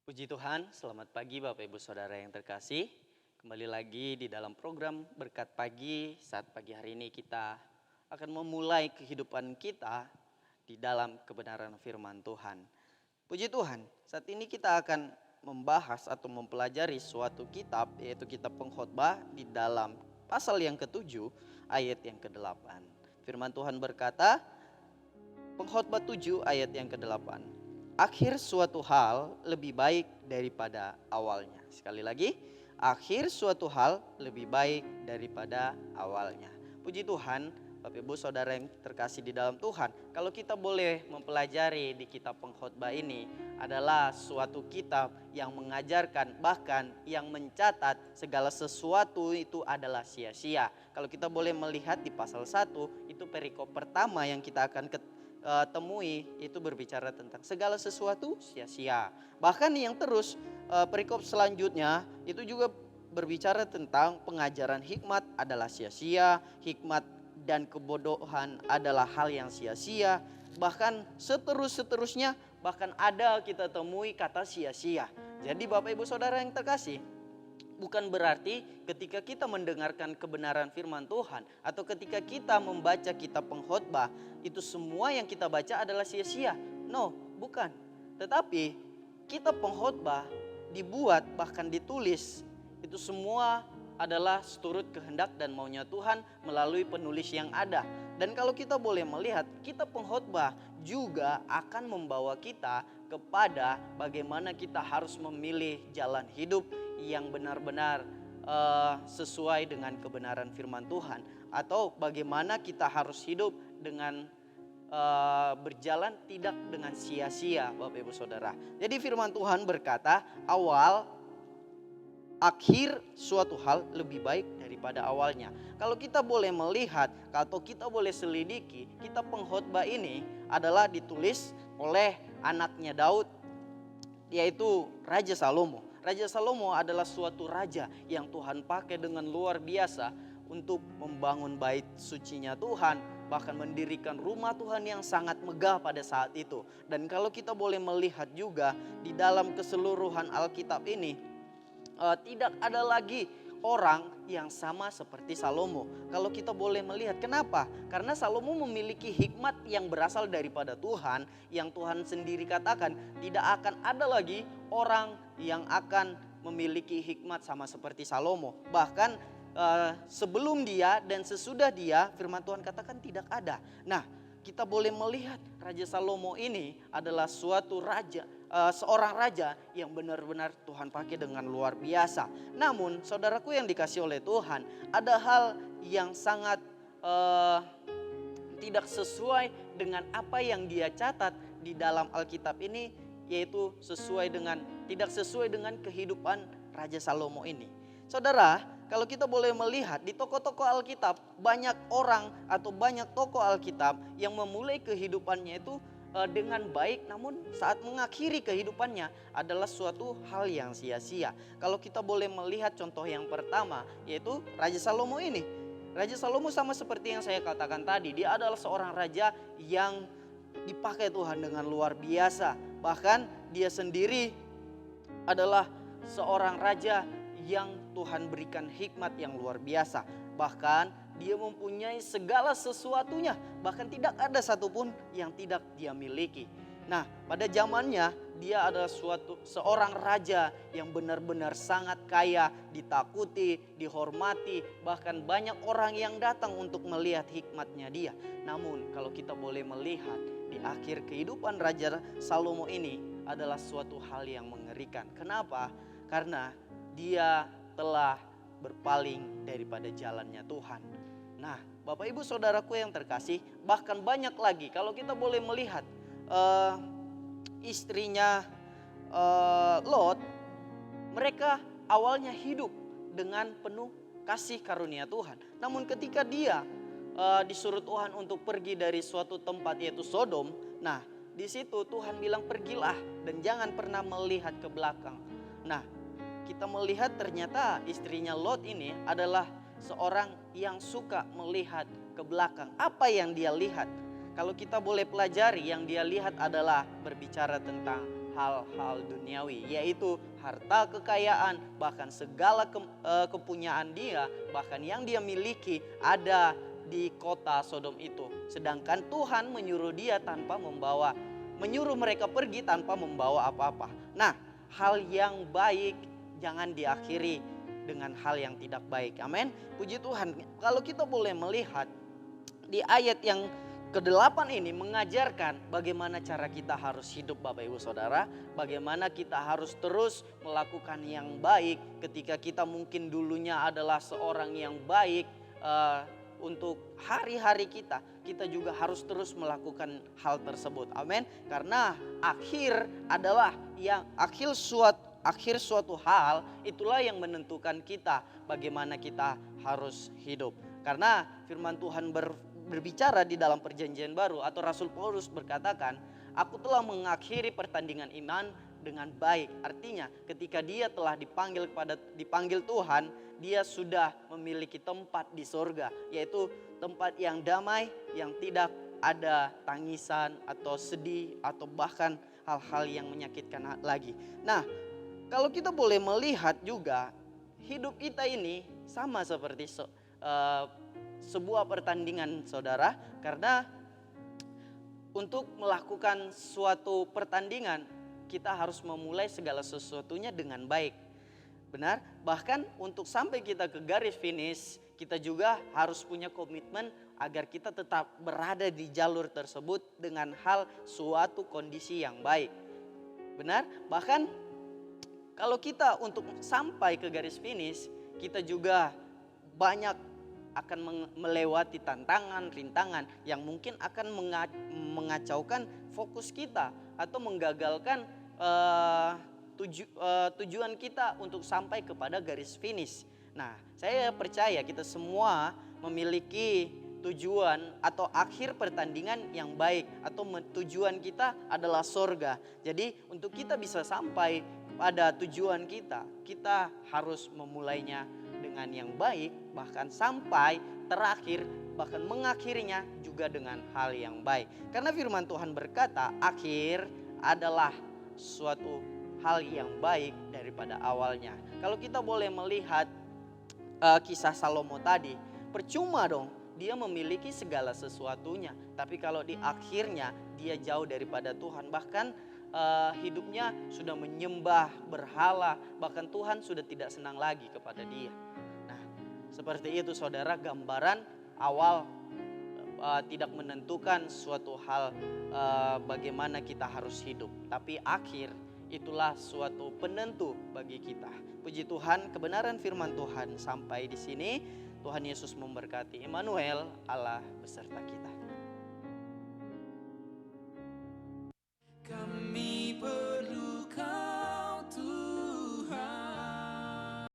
Puji Tuhan, selamat pagi Bapak Ibu Saudara yang terkasih. Kembali lagi di dalam program Berkat Pagi. Saat pagi hari ini kita akan memulai kehidupan kita di dalam kebenaran firman Tuhan. Puji Tuhan, saat ini kita akan membahas atau mempelajari suatu kitab, yaitu kitab Pengkhotbah di dalam pasal yang ke-7 ayat yang ke-8. Firman Tuhan berkata, Pengkhotbah 7 ayat yang ke-8. Akhir suatu hal lebih baik daripada awalnya. Sekali lagi, akhir suatu hal lebih baik daripada awalnya. Puji Tuhan, Bapak Ibu Saudara yang terkasih di dalam Tuhan. Kalau kita boleh mempelajari di kitab Pengkhotbah ini adalah suatu kitab yang mengajarkan, bahkan yang mencatat segala sesuatu itu adalah sia-sia. Kalau kita boleh melihat di pasal 1, itu perikop pertama yang kita akan temui itu berbicara tentang segala sesuatu sia-sia. Bahkan yang terus perikop selanjutnya itu juga berbicara tentang pengajaran hikmat adalah sia-sia, hikmat dan kebodohan adalah hal yang sia-sia. Bahkan seterusnya bahkan ada kita temui kata sia-sia. Jadi Bapak Ibu Saudara yang terkasih, bukan berarti ketika kita mendengarkan kebenaran firman Tuhan atau ketika kita membaca kitab Pengkhotbah itu semua yang kita baca adalah sia-sia. No, bukan. Tetapi kitab Pengkhotbah dibuat bahkan ditulis itu semua adalah seturut kehendak dan maunya Tuhan melalui penulis yang ada. Dan kalau kita boleh melihat, kitab Pengkhotbah juga akan membawa kita kepada bagaimana kita harus memilih jalan hidup yang benar-benar sesuai dengan kebenaran firman Tuhan, atau bagaimana kita harus hidup dengan berjalan tidak dengan sia-sia, Bapak Ibu Saudara. Jadi firman Tuhan berkata, akhir suatu hal lebih baik daripada awalnya. Kalau kita boleh melihat atau kita boleh selidiki, kitab Pengkhotbah ini adalah ditulis oleh anaknya Daud, yaitu Raja Salomo. Raja Salomo adalah suatu raja yang Tuhan pakai dengan luar biasa untuk membangun bait sucinya Tuhan, bahkan mendirikan rumah Tuhan yang sangat megah pada saat itu. Dan kalau kita boleh melihat juga di dalam keseluruhan Alkitab ini, tidak ada lagi orang yang sama seperti Salomo. Kalau kita boleh melihat, kenapa? Karena Salomo memiliki hikmat yang berasal daripada Tuhan, yang Tuhan sendiri katakan tidak akan ada lagi orang yang akan memiliki hikmat sama seperti Salomo. Bahkan sebelum dia dan sesudah dia, firman Tuhan katakan tidak ada. Nah, kita boleh melihat Raja Salomo ini adalah suatu raja, seorang raja yang benar-benar Tuhan pakai dengan luar biasa. Namun saudaraku yang dikasih oleh Tuhan, ada hal yang sangat tidak sesuai dengan apa yang dia catat di dalam Alkitab ini, yaitu tidak sesuai dengan kehidupan Raja Salomo ini. Saudara, kalau kita boleh melihat di tokoh-tokoh Alkitab, banyak orang atau banyak tokoh Alkitab yang memulai kehidupannya itu dengan baik, namun saat mengakhiri kehidupannya adalah suatu hal yang sia-sia. Kalau kita boleh melihat contoh yang pertama, yaitu Raja Salomo ini. Raja Salomo sama seperti yang saya katakan tadi, dia adalah seorang raja yang dipakai Tuhan dengan luar biasa. Bahkan dia sendiri adalah seorang raja yang Tuhan berikan hikmat yang luar biasa. Bahkan dia mempunyai segala sesuatunya, bahkan tidak ada satupun yang tidak dia miliki. Nah, pada zamannya dia adalah seorang raja yang benar-benar sangat kaya, ditakuti, dihormati, bahkan banyak orang yang datang untuk melihat hikmatnya dia. Namun kalau kita boleh melihat di akhir kehidupan Raja Salomo ini adalah suatu hal yang mengerikan. Kenapa? Karena dia telah berpaling daripada jalannya Tuhan. Nah, Bapak Ibu Saudaraku yang terkasih, bahkan banyak lagi. Kalau kita boleh melihat istrinya Lot, mereka awalnya hidup dengan penuh kasih karunia Tuhan. Namun ketika dia disuruh Tuhan untuk pergi dari suatu tempat, yaitu Sodom, nah di situ Tuhan bilang pergilah dan jangan pernah melihat ke belakang. Nah, kita melihat ternyata istrinya Lot ini adalah seorang yang suka melihat ke belakang. Apa yang dia lihat? kalau kita boleh pelajari, yang dia lihat adalah berbicara tentang hal-hal duniawi, yaitu harta kekayaan, bahkan segala kepunyaan dia, bahkan yang dia miliki ada di kota Sodom itu. Sedangkan Tuhan menyuruh dia menyuruh mereka pergi tanpa membawa apa-apa. Nah, hal yang baik jangan diakhiri dengan hal yang tidak baik. Amin. Puji Tuhan. Kalau kita boleh melihat di ayat yang ke-8 ini mengajarkan bagaimana cara kita harus hidup, Bapak Ibu Saudara. Bagaimana kita harus terus melakukan yang baik ketika kita mungkin dulunya adalah seorang yang baik. Untuk hari-hari kita juga harus terus melakukan hal tersebut. Amin. Karena akhir suatu hal itulah yang menentukan kita bagaimana kita harus hidup. Karena firman Tuhan berbicara di dalam perjanjian baru, atau Rasul Paulus berkatakan, aku telah mengakhiri pertandingan iman dengan baik. Artinya ketika dia telah dipanggil Tuhan, dia sudah memiliki tempat di sorga, yaitu tempat yang damai, yang tidak ada tangisan atau sedih atau bahkan hal-hal yang menyakitkan lagi. Nah, kalau kita boleh melihat juga, hidup kita ini sama seperti sebuah pertandingan, saudara. Karena untuk melakukan suatu pertandingan, kita harus memulai segala sesuatunya dengan baik. Benar? Bahkan untuk sampai kita ke garis finish, kita juga harus punya komitmen agar kita tetap berada di jalur tersebut dengan suatu kondisi yang baik. Benar? Bahkan kalau kita untuk sampai ke garis finish, kita juga banyak akan melewati tantangan, rintangan yang mungkin akan mengacaukan fokus kita atau menggagalkan tujuan kita untuk sampai kepada garis finish. Nah, saya percaya kita semua memiliki tujuan atau akhir pertandingan yang baik, atau tujuan kita adalah sorga. Jadi untuk kita bisa sampai pada tujuan kita harus memulainya dengan yang baik, bahkan sampai terakhir, bahkan mengakhirinya juga dengan hal yang baik. Karena firman Tuhan berkata, akhir adalah suatu hal yang baik daripada awalnya. Kalau kita boleh melihat kisah Salomo tadi, percuma dong dia memiliki segala sesuatunya, tapi kalau di akhirnya dia jauh daripada Tuhan, bahkan hidupnya sudah menyembah berhala, bahkan Tuhan sudah tidak senang lagi kepada dia. Nah, seperti itu saudara, gambaran awal tidak menentukan suatu hal bagaimana kita harus hidup, tapi akhir itulah suatu penentu bagi kita. Puji Tuhan, kebenaran firman Tuhan sampai di sini. Tuhan Yesus memberkati. Immanuel, Allah beserta kita.